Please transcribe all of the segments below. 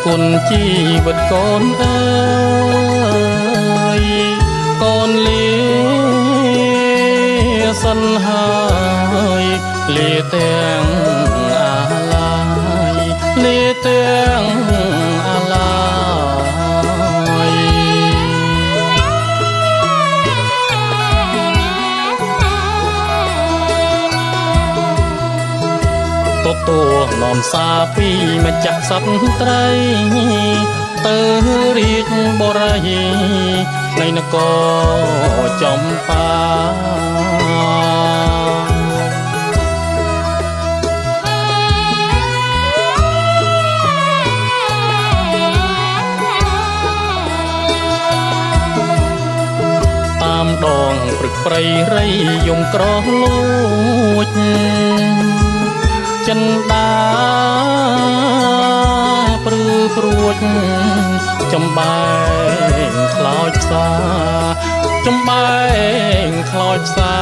គុណជីវិតកូនអើយកូនលាសិនហើយលាទាំងអាឡាយលាទាំងអាឡាយទទួលនាំសារពីម្ចាស់សត្វត្រីទៅរាជបុរីនៃនគរចំបាតាមដងព្រឹកព្រៃរៃយំក្រលួចចិនដាព្រឺព្រួចចំបែងខ្លោចផ្សាចំបែងខ្លោចផ្សា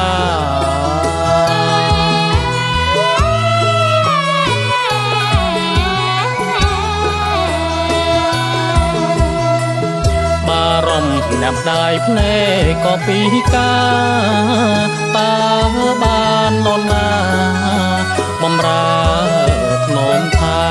បារម្ភណាប់ដាយភ្នែកក៏ពីការតើបាននរណាបំរើភ្នំផា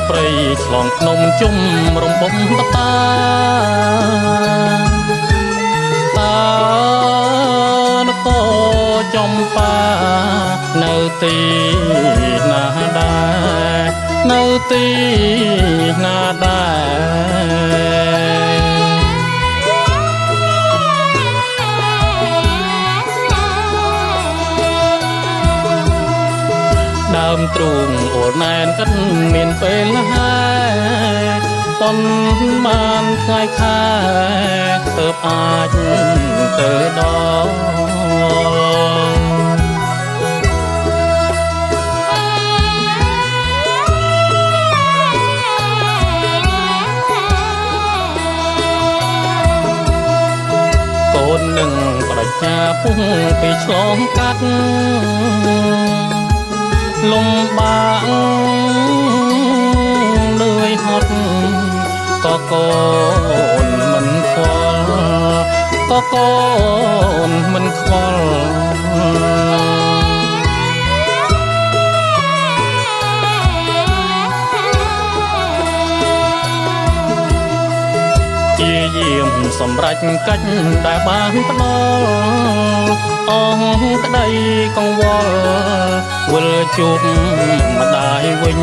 ព្រៃឆ្លងភ្នំជុំរំបំបតានគរចំបានៅទីណាដែរនៅទីណាដែរដើមទ្រូងអូនណែនកិនមានពេលហើយប៉ុន្មានថ្ងៃខែទើបអាចទៅដល់កូននឹងបដិញ្ញាពុះពីឆ្លងកាត់លំបាកលឿយហត់ក៏កូនមិនខ្វល់ក៏កូនមិនខ្វល់ជាយាមសម្រេចកិច្ចដែលបានផ្ដល់អងក្តីកង្វល់វិលជួបម្ដាយវិញ